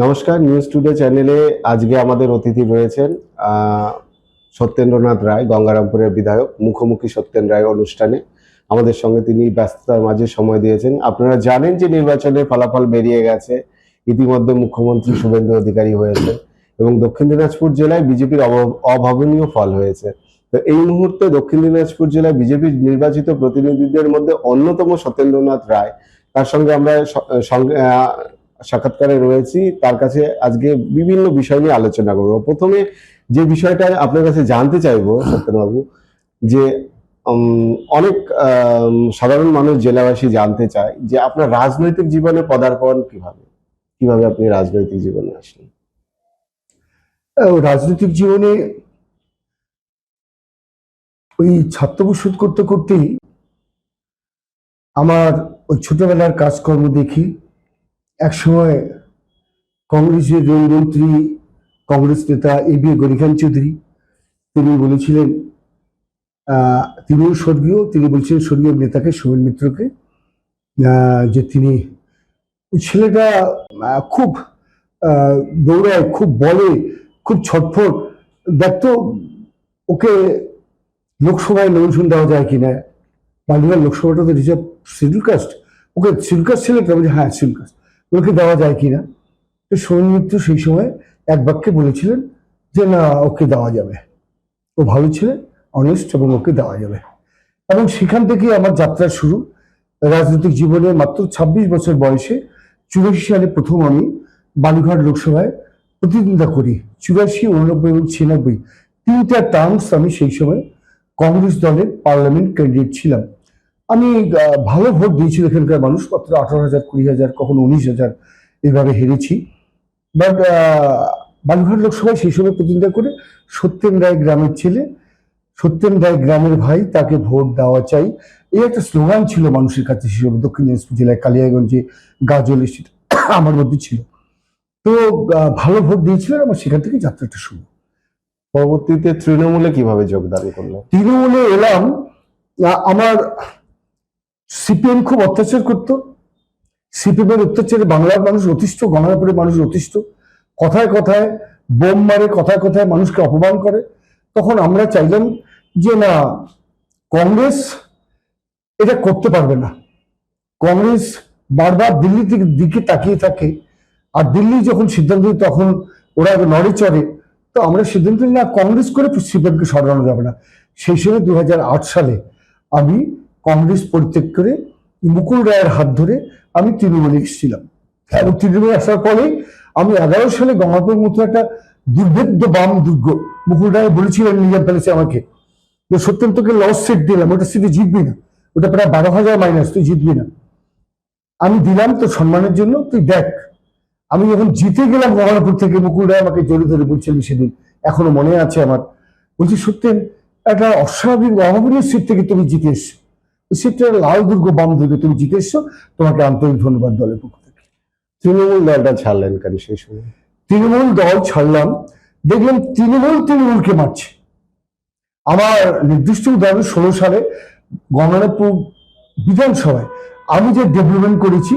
নমস্কার, news today চ্যানেলে আজকে আমাদের অতিথি রয়েছেন সত্যেন্দ্রনাথ রায়, গঙ্গারামপুরের বিধায়ক। মুখোমুখি সত্যেন রায় অনুষ্ঠানে আমাদের সঙ্গে তিনি ব্যস্ততার মাঝে সময় দিয়েছেন। আপনারা জানেন যে নির্বাচনের ফলাফল বেরিয়ে গেছে, ইতিমধ্যে মুখ্যমন্ত্রী শুভেন্দু অধিকারী হয়েছে এবং দক্ষিণ দিনাজপুর জেলায় বিজেপির অভাবনীয় ফল হয়েছে। তো এই মুহূর্তে দক্ষিণ দিনাজপুর জেলায় বিজেপির নির্বাচিত প্রতিনিধিদের মধ্যে অন্যতম সত্যেন্দ্রনাথ রায়, তার সঙ্গে আমরা সাক্ষাৎকারে রয়েছি। তার কাছে আজকে বিভিন্ন বিষয় নিয়ে আলোচনা করবো। প্রথমে যে বিষয়টা আপনার কাছে জানতে চাইবো সত্যেনবাবু, যে অনেক সাধারণ মানুষ, জেলাবাসী জানতে চায় যে আপনার রাজনৈতিক জীবনে পদার্পণ কিভাবে আপনি রাজনৈতিক জীবনে আসলেন? রাজনৈতিক জীবনে ওই ছাত্রবসত করতে করতেই আমার ওই ছোটবেলার কাজকর্ম দেখি। একসময় কংগ্রেসের রেলমন্ত্রী, কংগ্রেস নেতা A.B. গরিখান চৌধুরী, তিনি বলেছিলেন, তিনিও স্বর্গীয়, তিনি বলছিলেন স্বর্গীয় নেতাকে, সোমেন মিত্রকে, যে তিনি ওই ছেলেটা খুব দৌড়ায়, খুব বলে, খুব ছটফট, দেখতো ওকে লোকসভায় নমিনেশন দেওয়া যায় কিনা। বালিগঞ্জ লোকসভাটা তো রিজার্ভ শিডিউল কাস্ট, ওকে শিডিউল কাস্ট ছেলেটা বলছে হ্যাঁ শিডিউল কাস্ট, ওকে দেওয়া যায় কিনা। তো সোমেন মিত্র সেই সময় এক বাক্যে বলেছিলেন যে না, ওকে দেওয়া যাবে, ও ভালো ছেলে, অনেস্ট, এবং ওকে দেওয়া যাবে। এবং সেখান থেকে আমার যাত্রা শুরু রাজনৈতিক জীবনে। মাত্র 26 বছর বয়সে 84 সালে প্রথম আমি বালুঘাট লোকসভায় প্রতিদ্বন্দ্বিতা করি। 84, 89 এবং 96 তিনটা টার্মস আমি সেই সময় কংগ্রেস দলের পার্লামেন্ট ক্যান্ডিডেট ছিলাম। আমি ভালো ভোট দিয়েছিল এখানকার মানুষ, মাত্র 18,000, 20,000, কখনো 19,000 এইভাবে হেরেছি। বাট বালুঘাট লোকসভায় সেই সময় প্রতিদ্বন্দ্বিতা করে সত্যেন রায় গ্রামের ছেলে, সত্যেন রায় গ্রামের ভাই, তাকে ভোট দেওয়া চাই, এই একটা স্লোগান ছিল মানুষের কাছে সেই সময়। দক্ষিণ দিনাজপুর জেলায় কালিয়াগঞ্জে, গাজল সেটা আমার মধ্যে ছিল। তো ভালো ভোট দিয়েছিলেন, আমার সেখান থেকে যাত্রাটা শুরু। পরবর্তীতে তৃণমূলে কিভাবে যোগদান করলেন? তৃণমূলে এলাম, আমার সিপিএম খুব অত্যাচার করতো। সিপিএম এর অত্যাচারে বাংলার মানুষ অতিষ্ঠ, গঙ্গারামপুরের মানুষ অতিষ্ঠ। কথায় কথায় বোম মারে, কথায় কথায় মানুষকে অপমান করে। তখন আমরা চাইলাম যে না, কংগ্রেস এটা করতে পারবে না। কংগ্রেস বারবার দিল্লির দিকে তাকিয়ে থাকে, আর দিল্লি যখন সিদ্ধান্ত নেয় তখন ওরা নড়ে চড়ে। তো আমরা সিদ্ধান্ত নিই না, কংগ্রেস করে সিপিএমকে সরানো যাবে না। সেই সময় 2008 সালে আমি কংগ্রেস পরিত্যাগ করে মুকুল রায়ের হাত ধরে আমি তৃণমূলে এসেছিলাম। এবং তৃণমূলে আসার পরেই আমি 11 সালে গঙ্গাপুরের মতো একটা দুর্ভেদ্য বাম দুর্গ, মুকুল রায় বলেছিলেন নিজাম প্যালেসে আমাকে, যে সত্যেন তোকে লস সিট দিলাম, ওটা সিটে জিতবি না, ওটা প্রায় 12,000 মাইনাস, তুই জিতবি না। আমি দিলাম তো সম্মানের জন্য, তুই দেখ। আমি যখন জিতে গেলাম গঙ্গাপুর থেকে, মুকুল রায় আমাকে জড়িয়ে ধরে বলছিলেন সেদিন, এখনো মনে আছে আমার, বলছি সত্যেন, একটা অস্বাভাবিক অভাবনীয় সিট থেকে তুমি জিতে এসছো, সিটটা লাল দুর্গ, বাম দুর্গ, তুমি জিতে এসছো, তোমাকে আন্তরিক ধন্যবাদ দলের পক্ষ থেকে। তৃণমূল দলটা ছাড়লেন কেন সেই সময়? তৃণমূল দল ছাড়লাম, দেখলাম তৃণমূলকে মারছে। আমার নির্দিষ্ট উদাহরণ, 16 সালে গঙ্গারামপুর বিধানসভায় আমি যে ডেভেলপমেন্ট করেছি,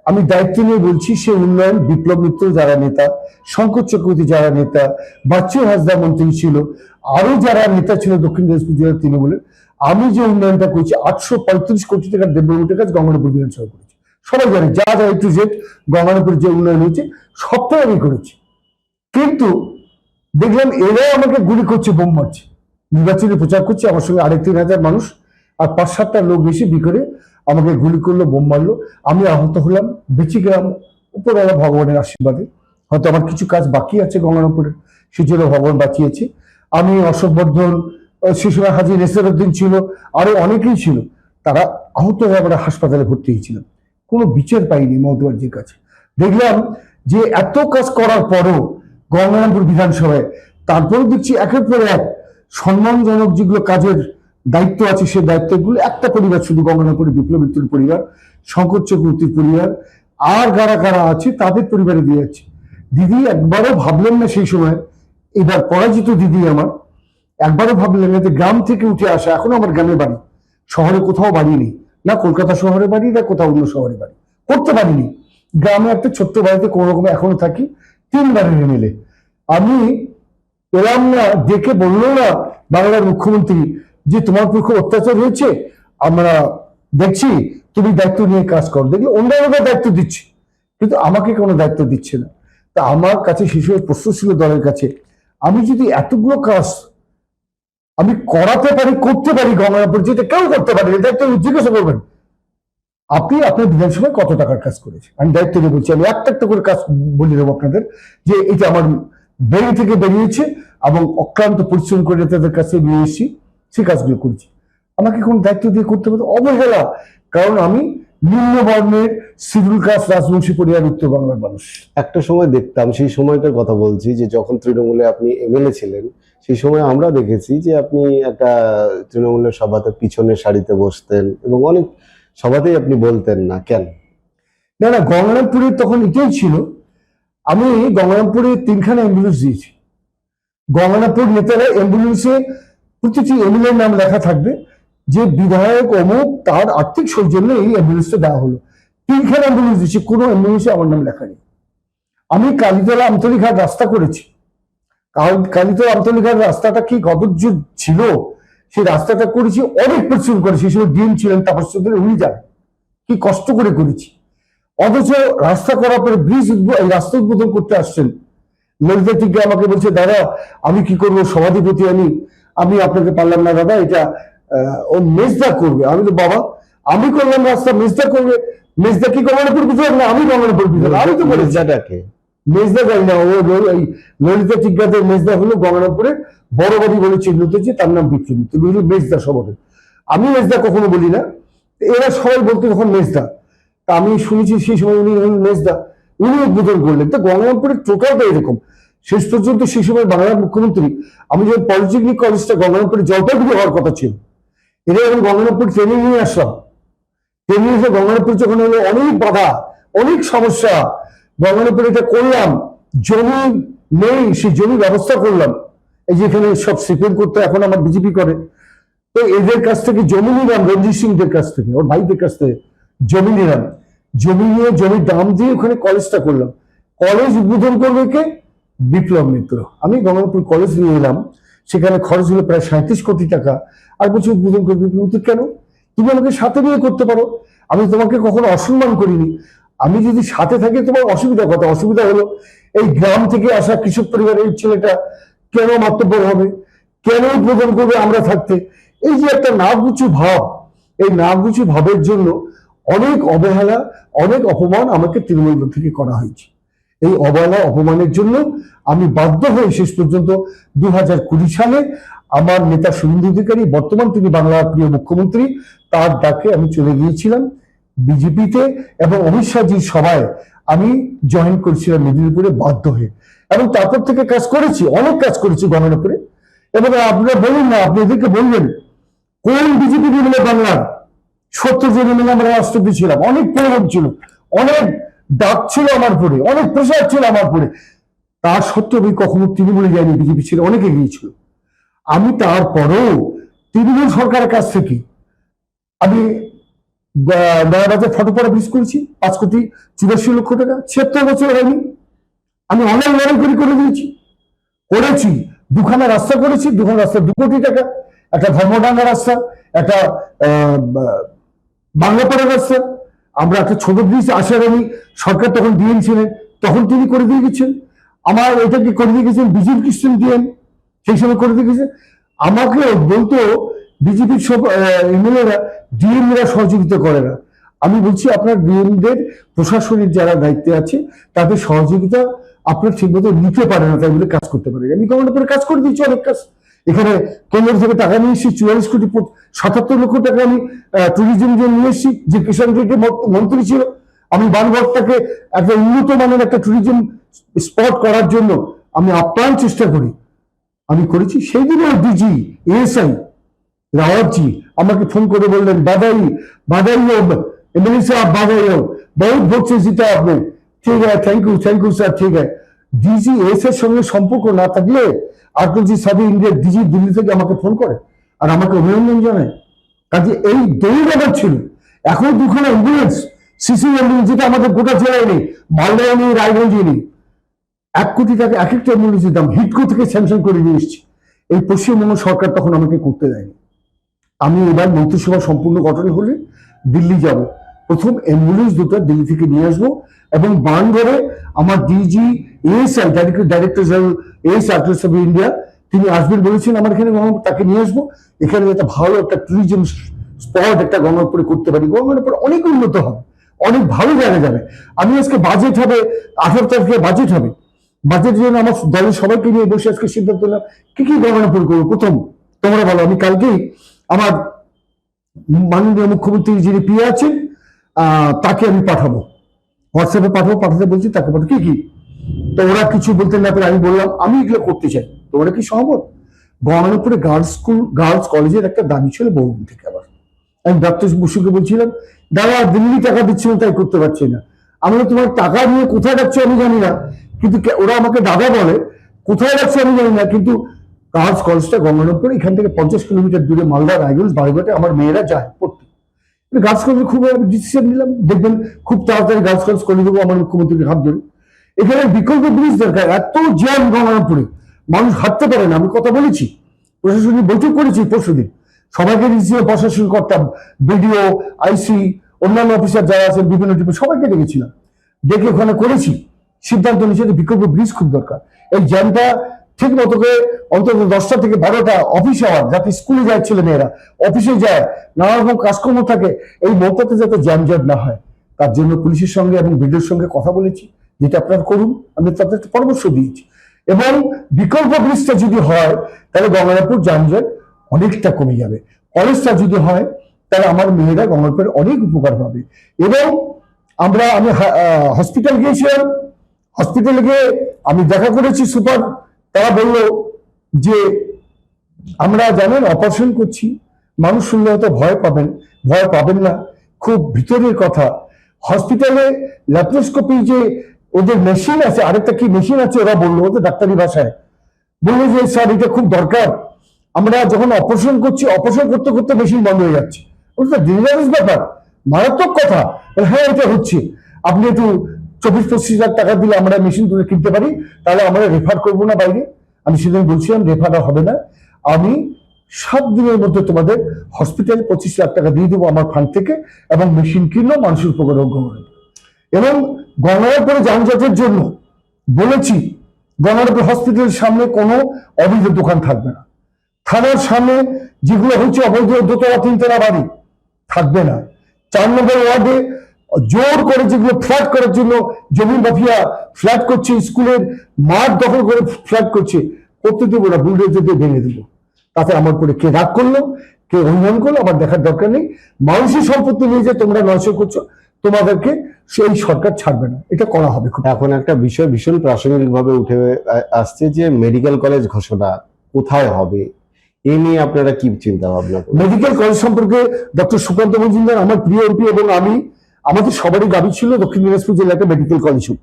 আমি দায়িত্ব নিয়ে বলছি, সে উন্নয়ন বিপ্লব মিত্র যারা নেতা, শঙ্কর চক্রবর্তী যারা নেতা, বাচ্চু হাসদা মন্ত্রী ছিল, আরো যারা নেতা ছিল দক্ষিণ দিনাজপুর জেলার তৃণমূলের, আমি যে উন্নয়নটা করেছি, 835 কোটি টাকার ডেভেলপমেন্টের কাজ গঙ্গারামপুর বিধানসভা করেছি। সবাই জানে, যা যা একটু জেড গঙ্গারামপুর যে উন্নয়ন হয়েছে সবটাই আমি করেছি। কিন্তু দেখলাম এরাও আমাকে গুলি করছে, বোম মারছে, নির্বাচনী প্রচার করছে, আমার সঙ্গে 3,500 মানুষ আর 5-7টা লোক বেশি বিকরে আমাকে গুলি করলো, বোম মারলো। আমি আহত হলাম, বেঁচে গেলাম উপরওয়ালা ভগবানের আশীর্বাদে। হয়তো আমার কিছু কাজ বাকি আছে গঙ্গারামপুরের, সেই জন্য ভগবান বাঁচিয়েছে। আমি, অশোক বর্ধন, সে সময় হাজি নেসারউদ্দিন ছিল, আরো অনেকেই ছিল, তারা আহত হয়ে আমরা হাসপাতালে ভর্তি হয়েছিলাম। কোনো বিচার পাইনি মমতা ব্যানার্জির কাছে। দেখলাম যে এত কাজ করার পরও গঙ্গারামপুর বিধানসভায়, তারপরেও দেখছি একের পর এক সম্মানজনক যেগুলো কাজের দায়িত্ব আছে, সেই দায়িত্বগুলো একটা পরিবার, শুধু গঙ্গারামপুরের বিপ্লব মিত্রের পরিবার, শঙ্কর চক্রবর্তীর পরিবার, আর কারা কারা আছে তাদের পরিবারে দিয়ে যাচ্ছে। দিদি একবারও ভাবলেন না সেই সময়, এবার পরাজিত দিদি আমার একবারও ভাবলেন না যে গ্রাম থেকে উঠে আসা, এখনো আমার গ্রামে বাড়ি, শহরে কোথাও বাড়ি নেই, না কলকাতা শহরে বাড়ি, না কোথাও অন্য শহরে বাড়ি, করতে পারিনি। গ্রামে একটা ছোট্ট বাড়িতে কোনো রকমে এখনো থাকি, 3 বারের এমএলএ। আমি এলাম না, ডেকে বললো না বাংলার মুখ্যমন্ত্রী যে তোমার উপর খুব অত্যাচার হয়েছে, আমরা দেখছি, তুমি দায়িত্ব নিয়ে কাজ করো। দেখি অন্যান্য দায়িত্ব দিচ্ছে, কিন্তু আমাকে কোনো দায়িত্ব দিচ্ছে না। তা আমার কাছে শিশুর প্রশ্ন ছিল দলের কাছে, আমি যদি এতগুলো কাজ আমি করাতে পারি, করতে পারি গঙ্গারামপুর, যেটা কেউ করতে পারে, দায়িত্ব জিজ্ঞাসা করবেন আপনি আপনার বিধানসভায় কত টাকার কাজ করেছে। আমি দায়িত্ব দিয়ে বলছি, আমি একটা একটা করে কাজ বলে দেবো আপনাদের, যে এটা আমার ব্রেন থেকে বেরিয়েছে এবং অক্লান্ত পরিশ্রম করে তাদের কাছে নিয়ে এসেছি, সেই কাজগুলো করেছি। আমাকে কোন দায়িত্ব দিয়ে করতে হবে? অবহেলা। কারণ আমি নিম্ন বর্ণের শিডিউল কাস্ট রাজবংশী পরিবার, উত্তর বাংলার মানুষ। একটা সময় দেখতাম, সেই সময়টার কথা বলছি, যে যখন তৃণমূলে আপনি এমএলএ ছিলেন, সেই সময় আমরা দেখেছি যে আপনি একটা তৃণমূলের সভাতে পিছনের সারিতে বসতেন এবং অনেক সভাতেই আপনি বলতেন না, কেন? না না, গঙ্গারামপুরে তখন এটাই ছিল, আমি গঙ্গারামপুরে 3খানা অ্যাম্বুলেন্স দিয়েছি। গঙ্গারামপুর নেতারা অ্যাম্বুলেন্সে প্রতিটি এমএলএর নাম লেখা থাকবে, যে বিধায়ক অমুক তার আর্থিক সৌজন্যে এই অ্যাম্বুলেন্সটা দেওয়া হলো। 3খানা অ্যাম্বুলেন্স দিয়েছি, কোনো অ্যাম্বুলেন্সে আমার নাম লেখা নেই। আমি কালীতলা আমতলীঘাট রাস্তা করেছি। কালীতলা আমতলীঘাট রাস্তাটা কি কদর্য ছিল, সেই রাস্তাটা করেছি, অনেক পরিশ্রম করেছি। সেই সময় ডিএম ছিলেন তাপস চৌধুরী, উনি যান, কি কষ্ট করে করেছি। অথচ রাস্তা করার পরে রাস্তা উদ্বোধন করতে আসছেন ললিতা টিকা, আমাকে বলছে দাদা আমি কি করবো, সভাধিপতি আমি আপনাকে পারলাম না দাদা, এটা ও মেজদা করবে। আমি তো বাবা, আমি করলাম রাস্তা, মেজদা করবে? মেজদা কি গঙ্গারামপুর বিধায়ক না? আমি গঙ্গারামপুর বিধায়ক, আমি তো বলেছি। মেজদাটাকে মেজদা জানি না, ও এই ললিতা টিকাদের মেজদা হলো গঙ্গারামপুরের বড় বাড়ি বলে চিহ্নিত, যে তার নাম বিক্রমিত, তুমি হলো মেজদা সভাপতি। আমি মেজদা কখনো বলি না, এরা সবাই বলতো তখন মেজদা। তা আমি শুনেছি সেই সময় উনি হলেন মেজদা, উনি উদ্বোধন করলেন। তো গঙ্গারামপুরের টোটালটা এরকম। শেষ পর্যন্ত সেই সময় বাংলার মুখ্যমন্ত্রী, আমি যখন পলিটেকনিক কলেজটা গঙ্গারামপুরে জলপাইগুড়ি হওয়ার কথা ছিল, এটা যখন গঙ্গারামপুর ট্রেনিং নিয়ে আসলাম, ট্রেনিং এসে গঙ্গারামপুর যখন হলো, অনেক বাধা, অনেক সমস্যা। গঙ্গারামপুর এটা করলাম, জমি নেই, সেই জমি ব্যবস্থা করলাম। এই যে এখানে সব সিপিএম করতে, এখন আমার বিজেপি করে। তো এদের কাছ থেকে জমি নিলাম, রঞ্জিত সিংদের কাছ থেকে, ওর ভাইদের কাছ থেকে জমি নিলাম। জমি নিয়ে জমির দাম দিয়ে ওখানে কলেজটা করলাম। কলেজ উদ্বোধন করবে কে? বিপ্লব মিত্র। আমি গঙ্গারামপুর কলেজ নিয়ে এলাম, সেখানে খরচ হলো প্রায় 37 কোটি টাকা। আর বলছি উদ্বোধন করবে বিপ্লব মিত্র। কেন? তুমি আমাকে সাথে নিয়ে করতে পারো, আমি তোমাকে কখনো অসম্মান করিনি। আমি যদি সাথে থাকি তোমার অসুবিধা কথা, অসুবিধা হলো এই গ্রাম থেকে আসা কৃষক পরিবারের ছেলেটা কেন মাতব্বর হবে, কেন উদ্বোধন করবে আমরা থাকতে? এই যে একটা নাগুচু ভাব, এই নাগুচু ভাবের জন্য অনেক অবহেলা, অনেক অপমান আমাকে তৃণমূল থেকে করা হয়েছে। এই অবহেলা অপমানের জন্য আমি বাধ্য হয়ে শেষ পর্যন্ত 2020 সালে আমার নেতা শুভেন্দু অধিকারী, বর্তমান তিনি বাংলার প্রিয় মুখ্যমন্ত্রী, তার ডাকে আমি চলে গিয়েছিলাম বিজেপিতে, এবং অমিত শাহজির সভায় আমি জয়েন করেছিলাম মেদিনীপুরে বাধ্য হয়ে। এবং তারপর থেকে কাজ করেছি, অনেক কাজ করেছি গঙ্গারামপুরে। এবং আপনারা বলুন না, আপনি এদেরকে বলবেন কোন বিজেপি মিলে বাংলার 70 জন মিলে আমরা রাষ্ট্রপতি ছিলাম, অনেক প্রয়োজন ছিল, অনেক ডাক ছিল আমার পরে, অনেক প্রেশার ছিল আমার পরে। তার সত্ত্বেও আমি কখনো তৃণমূলে যাইনি, বিজেপি ছিল, অনেকে গিয়েছিল। আমি তারপরেও তৃণমূল সরকারের কাছ থেকে আমি নয়াবাজার ফটোপাড়া ব্রিজ করেছি, 5,84,00,000 টাকা, 76 বছর হয়নি। আমি অনেক লড়াই করে দিয়েছি, করেছি। 2খানা রাস্তা করেছি, 2খানা রাস্তা 2 কোটি টাকা, একটা ধর্মডাঙ্গা রাস্তা, একটা বাংলাপাড়া রাস্তা। আমরা একটা ছোট ব্রিজ আশারানী সরকার তখন দিয়েছিলেন, তখন তিনি করে দিয়ে গেছেন। আমার এটাকে করে দিয়ে গেছেন বিজেপি কৃষ্ণ দিয়েন, সেই সময় করে দিয়ে গেছেন। আমাকে বলতো বিজেপির সব এমএলএরা ডিএমরা সহযোগিতা করে না। আমি বলছি আপনার ডিএমদের প্রশাসনিক যারা দায়িত্বে আছে তাদের সহযোগিতা আপনার ঠিকমতো নিতে পারে না, তাই বলে কাজ করতে পারে। আমি গভর্নমেন্টের উপরে কাজ করে দিচ্ছি, অনেক কাজ। এখানে কেন্দ্র থেকে টাকা নিয়ে এসেছি, 44 কোটি 77 লক্ষ টাকা আমি ট্যুরিজম জন্য নিয়ে এসেছি, যে কিষাণ রেড্ডি মন্ত্রী ছিল। আমি বানগড়টাকে একটা উন্নত মানের একটা ট্যুরিজম স্পট করার জন্য আমি আপ্রাণ চেষ্টা করি, আমি করেছি। সেই দিনও ডিজি এএসআই रावत जी আমাকে ফোন করে বললেন বাধাই বাধাই हो एमएलए साहब बाधाई हो, बहुत ভোট से जीता आपने, ठीक है, थैंक यू सर, ठीक है। ডিজি এস এর সঙ্গে সম্পর্ক না থাকলে আরজি সাবি ইন্ডিয়া ডিজি দিল্লি থেকে আমাকে ফোন করে আর আমাকে অভিনন্দন জানায়। কাজে এই দৌড় ব্যাপার ছিল। এখন 2খানা অ্যাম্বুলেন্স সিসি অ্যাম্বুলেন্স যেটা আমাদের গোটা জেলায় নেই, মালদায় নেই, রায়গঞ্জে নেই। 1 কোটি টাকা এক একটা অ্যাম্বুলেন্সের দাম হিডকো থেকে স্যাংশন করে নিয়ে এসেছি। এই পশ্চিমবঙ্গ সরকার তখন আমাকে করতে দেয়নি। আমি এবার মন্ত্রিসভা সম্পূর্ণ গঠন হলে দিল্লি যাব, প্রথম অ্যাম্বুলেন্স দুটো দিল্লি থেকে নিয়ে আসবো এবং বান ধরে আমার DG ASI director general AS arts of India তিনি আসবেন বলেছেন আমার এখানে, তাকে নিয়ে আসবো। এখানে একটা ভালো একটা ট্যুরিজম স্পট একটা গঙ্গারপুরে করতে পারি, গঙ্গারপুর অনেক উন্নত হবে, অনেক ভালো জায়গা যাবে। আমি আজকে বাজেট হবে 18 তারিখে বাজেট হবে, বাজেটের জন্য আমার দলের সবাইকে নিয়ে বসে আজকে সিদ্ধান্ত নিলাম কি কি গঙ্গারপুর করবো। প্রথম তোমরা বলো, আমি কালকেই আমার মাননীয় মুখ্যমন্ত্রী যিনি পিএ আছেন তাকে আমি পাঠাবো, হোয়াটসঅ্যাপে পাঠাতে বলছি, তাকে পাঠাবো কি কি। তো ওরা কিছু বলতে না পেরে আমি বললাম আমি এগুলো করতে চাই, তোমরা কি সহমত? গঙ্গারপুরে গার্লস কলেজের একটা দাবি ছিল বহুদিন থেকে। আবার আমি ডক্টর বসুকে বলছিলাম, দাদা দিল্লি টাকা দিচ্ছিল তাই করতে পারছি না। আমি তোমার টাকা নিয়ে কোথায় রাখছো আমি জানি না, কিন্তু ওরা আমাকে দাদা বলে, কোথায় রাখছো আমি জানি না, কিন্তু গার্লস কলেজটা গঙ্গারপুরে এখান থেকে 50 কিলোমিটার দূরে, মালদা, রায়গঞ্জ, বারুঘাটে আমার মেয়েরা যায় পড়তে। গার্লস কলেজে খুব ডিসিশন নিলাম, দেখবেন খুব তাড়াতাড়ি গার্লস কলেজ করে দেবো আমার মুখ্যমন্ত্রীর হাত ধরে। এখানে বিকল্প ব্রিজ দরকার, এত জ্যাম গঙ্গারপুরে মানুষ হাঁটতে পারে না। আমি কথা বলেছি, প্রশাসনিক বৈঠক করেছি পরশুদিন, সবাইকে রিজিওনাল প্রশাসন করতাম, বিডিও, আইসি, অন্যান্য অফিসার যারা আছেন বিভিন্ন টিপে সবাইকে ডেকেছিলাম, ডেকে ওখানে করেছি সিদ্ধান্ত নিয়েছে যে বিকল্প ব্রিজ খুব দরকার। এই জ্যামটা ঠিক মতো করে অন্তত 10টা থেকে 12টা অফিস আওয়ার, যাতে স্কুলে যায় ছেলে মেয়েরা, অফিসে যায়, নানা রকম কাজকর্ম থাকে, এই মৌতাতে যাতে জ্যামজট না হয় তার জন্য পুলিশের সঙ্গে এবং বিডিওর সঙ্গে কথা বলেছি, যেটা আপনারা করুন, আমি তাদের পরামর্শ দিয়েছি। এবং বিকল্প ব্রিজটা যদি হয় তাহলে গঙ্গারামপুর যানজট অনেকটা কমে যাবে। কলেজটা যদি হয় তাহলে আমার মেয়েরা গঙ্গারামপুরে অনেক উপকার পাবে। এবং আমি হসপিটাল গিয়েছিলাম, হসপিটালে গিয়ে আমি দেখা করেছি সুপার, তারা বলল যে আমরা জানেন অপারেশন করছি, মানুষ শুনলে হয়তো ভয় পাবেন না, খুব ভিতরের কথা। হসপিটালে ল্যাপ্রোস্কোপি যে ওদের মেশিন আছে, আরেকটা কি মেশিন আছে ওরা বললো, ওদের ডাক্তারি ভাষায় বললো যে স্যার এটা খুব দরকার, আমরা যখন অপারেশন করছি অপারেশন করতে করতে মেশিন বন্ধ হয়ে যাচ্ছে। ওটা ডেঞ্জারাস ব্যাপার, মারাত্মক কথা। হ্যাঁ এটা হচ্ছে, আপনি একটু 24-25 লাখ টাকা দিলে আমরা মেশিন তুলে কিনতে পারি, তাহলে আমরা রেফার করবো না বাইরে। আমি সেদিন বলছিলাম রেফার হবে না, আমি 7 দিনের মধ্যে তোমাদের হসপিটালে 25 লাখ টাকা দিয়ে দেবো আমার ফান্ড থেকে, এবং মেশিন কিনলো, মানুষের উপকার হবে। এবং গঙ্গারামপুরে যানজটের জন্য বলেছি গঙ্গারামপুর হসপিটালের সামনে কোনো অবৈধ দোকান থাকবে না, থানার সামনে যেগুলো হচ্ছে অবৈধ 2তলা 3তলা বাড়ি থাকবে না, 4 নম্বর ওয়ার্ডে জোর করে যেগুলো ফ্ল্যাট করার জন্য জমি মাফিয়া ফ্ল্যাট করছে, স্কুলের মাঠ দখল করে ফ্ল্যাট করছে, করতে দেবো না, বুলডোজার দিয়ে ভেঙে দেবো। তাতে আমার পরে কে রাগ করলো, কে অভিমান করলো আমার দেখার দরকার নেই। মানুষের সম্পত্তি নিয়ে যে তোমরা নষ্ট করছো, তোমাদেরকে সেই সরকার ছাড়বে না, এটা করা হবে। এখন একটা বিষয় ভীষণ প্রাসঙ্গিক ভাবে উঠে আসছে যে মেডিকেল কলেজ ঘোষণা কোথায় হবে, এ নিয়ে আপনারা কি চিন্তা ভাবনা করেন? মেডিকেল কলেজ সম্পর্কে ডক্টর সুকান্ত মজুমদার আমার প্রিয় এমপি, এবং আমাদের সবারই দাবি ছিল দক্ষিণ দিনাজপুর জেলায় একটা মেডিকেল কলেজ হোক।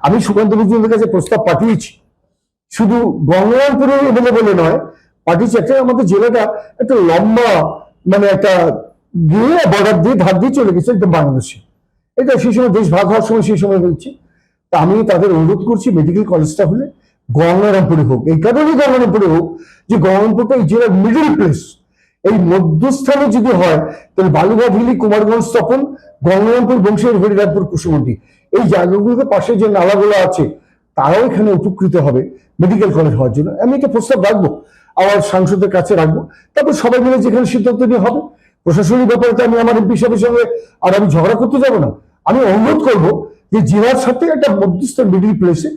আমি সুকান্ত মজুমদারের কাছে প্রস্তাব পাঠিয়েছি, শুধু গঙ্গারামপুরে বলে নয়, পাঠিয়েছি। একটা আমাদের জেলাটা একটা লম্বা, মানে একটা গিয়ে বর্ডার দিয়ে ধার দিয়ে চলে গেছে একদম বাংলাদেশে, এটা সেই সময় দেশ ভাগ হওয়ার সময় সেই সময় হয়েছে। তা আমি তাদের অনুরোধ করছি মেডিকেল কলেজটা হলে গঙ্গারামপুরে হোক। এই কারণেই গঙ্গারামপুরে হোক যে গঙ্গারামপুরটা এই জেলার মিডল প্লেস, এই মধ্যস্থানে যদি হয় তাহলে বালুঘাট, হিলি, কুমারগঞ্জ, তপন, গঙ্গারামপুর, বংশের, হরিরামপুর, কুসুমন্ডি, এই জায়গাগুলোতে পাশে যে নালাগুলো আছে তারাও এখানে উপকৃত হবে মেডিকেল কলেজ হওয়ার জন্য। আমি এটা প্রস্তাব রাখবো, আমার সাংসদের কাছে রাখবো, তারপর সবাই মিলে যেখানে সিদ্ধান্ত নিয়ে হবে। প্রশাসনিক ব্যাপারে আমি আমার এমপি সাহেবের সঙ্গে আর আমি ঝগড়া করতে যাবো না। আমি অনুরোধ করবো যে জেলার সাথে একটা মধ্যস্থ মিডিল প্লেসে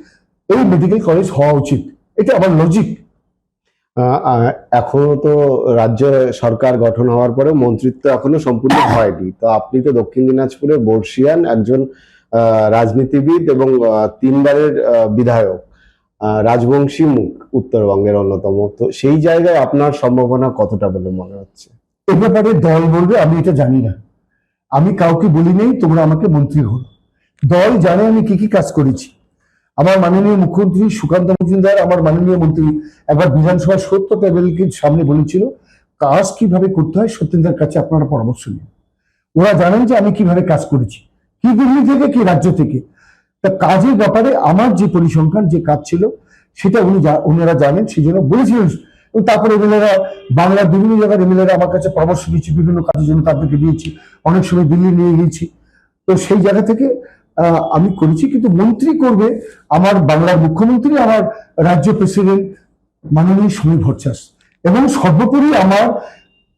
এই মেডিকেল কলেজ হওয়া উচিত, এটা আমার লজিক। এখনো তো রাজ্য সরকার গঠন হওয়ার পরে মন্ত্রিত্ব এখনো সম্পূর্ণ হয়নি, তো আপনি তো দক্ষিণ দিনাজপুরে বর্ষিয়ান একজন রাজনীতিবিদ এবং 3বারের বিধায়ক, রাজবংশী মুখ উত্তরবঙ্গের অন্যতম, তো সেই জায়গায় আপনার সম্ভাবনা কতটা বলে মনে হচ্ছে? এ ব্যাপারে দল বলবে, আমি এটা জানি না, আমি কাউকে বলি নেই তোমরা আমাকে মন্ত্রী হলো। দল জানে আমি কি কি কাজ করেছি। আমার মাননীয় মুখ্যমন্ত্রী সুকান্ত মজুমদার, আমার মাননীয় মন্ত্রী একবার বিধানসভার 70 টেবিলকে সামনে বলেছিল কাজ কিভাবে করতে হয়, সত্যেন্দ্রের কাছে আপনারা পরামর্শ নিন। ওরা জানেন যে আমি কিভাবে কাজ করেছি, কি দিল্লি থেকে কি রাজ্য থেকে। তা কাজের ব্যাপারে আমার যে পরিসংখ্যান যে কাজ ছিল সেটা ওনারা জানেন, সেই জন্য বলেছিলেন। এবং তারপরে এমএলএরা, বাংলার বিভিন্ন জায়গার এমএলএরা আমার কাছে পরামর্শ দিয়েছি, বিভিন্ন কাজের জন্য তাদেরকে দিয়েছি, অনেক সময় দিল্লি নিয়ে গিয়েছি। তো সেই জায়গা থেকে আমি করেছি। কিন্তু মন্ত্রী করবে আমার বাংলার মুখ্যমন্ত্রী, আমার রাজ্য প্রেসিডেন্ট মাননীয় সমীর ভট্টাচার্য, এবং সর্বোপরি আমার,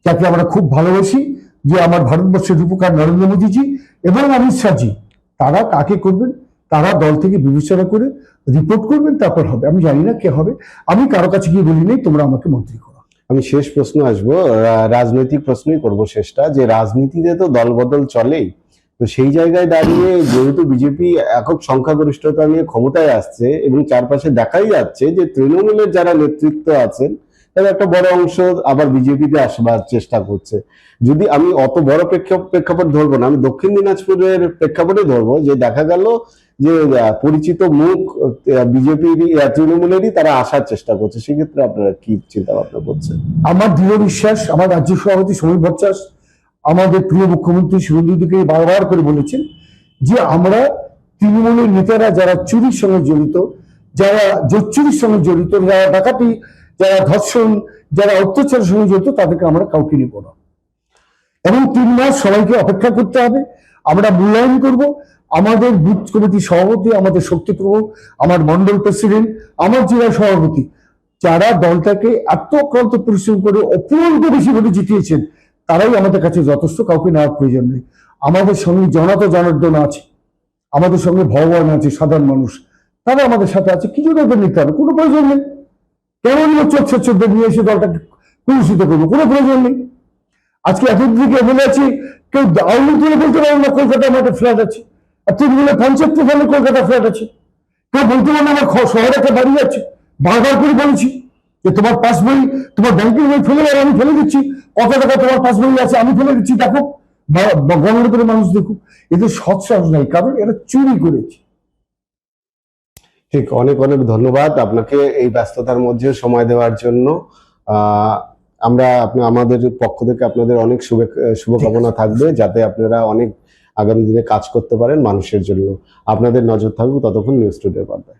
যাকে আমরা খুব ভালোবাসি, যে আমার ভারতবর্ষের রূপকার নরেন্দ্র মোদীজি এবং অমিত শাহজি, তারা কাকে করবেন তারা দল থেকে বিবেচনা করে রিপোর্ট করবেন, তারপর হবে। আমি জানি না কে হবে, আমি কারো কাছে গিয়ে বলি নেই তোমরা আমাকে মন্ত্রী করো। আমি শেষ প্রশ্ন আসবো, রাজনৈতিক প্রশ্নই করবো শেষটা, যে রাজনীতিতে তো দলবদল চলেই, তো সেই জায়গায় দাঁড়িয়ে যেহেতু বিজেপি একক সংখ্যাগরিষ্ঠতা নিয়ে ক্ষমতায় আসছে এবং চারপাশে দেখাই যাচ্ছে যে তৃণমূলের যারা নেতৃত্ব আছেন তারা একটা বড় অংশ আবার বিজেপিতে আসবার চেষ্টা করছে। যদি আমি অত বড় প্রেক্ষাপট ধরবো না, আমি দক্ষিণ দিনাজপুরের প্রেক্ষাপটে ধরবো, যে দেখা গেল যে পরিচিত মুখ বিজেপির তৃণমূলেরই তারা আসার চেষ্টা করছে, সেক্ষেত্রে আপনারা কি চিন্তা ভাবনা করছেন? আমার দৃঢ় বিশ্বাস, আমার রাজ্য সভাপতি সমীর ভট্টাচার্য আমাদের প্রিয় মুখ্যমন্ত্রী শুভেন্দু অধিকারী বারবার করে বলেছেন যে আমরা তৃণমূলের নেতারা যারা চুরির সঙ্গে জড়িত, যারা জোচ্চুরির সঙ্গে জড়িত, যারা ডাকাতি, যারা ধর্ষণ, যারা অত্যাচারের সঙ্গে জড়িত, তাদেরকে আমরা কাউকে নিব না। এবং 3 মাস সবাইকে অপেক্ষা করতে হবে, আমরা মূল্যায়ন করব। আমাদের বুথ কমিটির সভাপতি, আমাদের শক্তিপ্রভু, আমার মন্ডল প্রেসিডেন্ট, আমার জেলা সভাপতি, যারা দলটাকে এত অক্লান্ত পরিশ্রম করে অপূর্ব বেশি ভোটে জিতিয়েছেন, তারাই আমাদের কাছে যথেষ্ট, কাউকে নেওয়ার প্রয়োজন নেই। আমাদের সঙ্গে জনার্দন আছে, আমাদের সঙ্গে ভগবান আছে, সাধারণ মানুষ, তারা আমাদের সাথে আছে। কি জন্য ওদের নিতে হবে? কোনো প্রয়োজন নেই। কেন নিয়ে চোদ্দ নিয়ে এসে দলটাকে কলুষিত করবো? কোনো প্রয়োজন নেই। আজকে এতদিন থেকে বলে আছি, কেউ আউলি তুলে বলতে পারে না কলকাতায় আমার একটা ফ্ল্যাট আছে, আর তুই বলে 75 সালে কলকাতা ফ্ল্যাট আছে। কেউ বলতে পারে আমার শহরে একটা বাড়ি আছে। বারবার করে বলেছি যে তোমার পাস বই, তোমার ব্যাংকের বই ফেলে যাবে, আমি ফেলে দিচ্ছি। কত টাকা তোমার পাস বই আছে আমি ফেলে দিচ্ছি, দেখো, গণনা করে মানুষ দেখুক। এদের সৎ সাহস নাই, কারণ এরা চুরি করেছে। ঠিক, অনেক অনেক ধন্যবাদ আপনাকে এই ব্যস্ততার মধ্যে সময় দেওয়ার জন্য। আমরা আমাদের পক্ষ থেকে আপনাদের অনেক শুভকামনা থাকবে, যাতে আপনারা অনেক আগামী দিনে কাজ করতে পারেন মানুষের জন্য। আপনাদের নজর থাকুক ততক্ষণ নিউজ টুডে পর্দায়।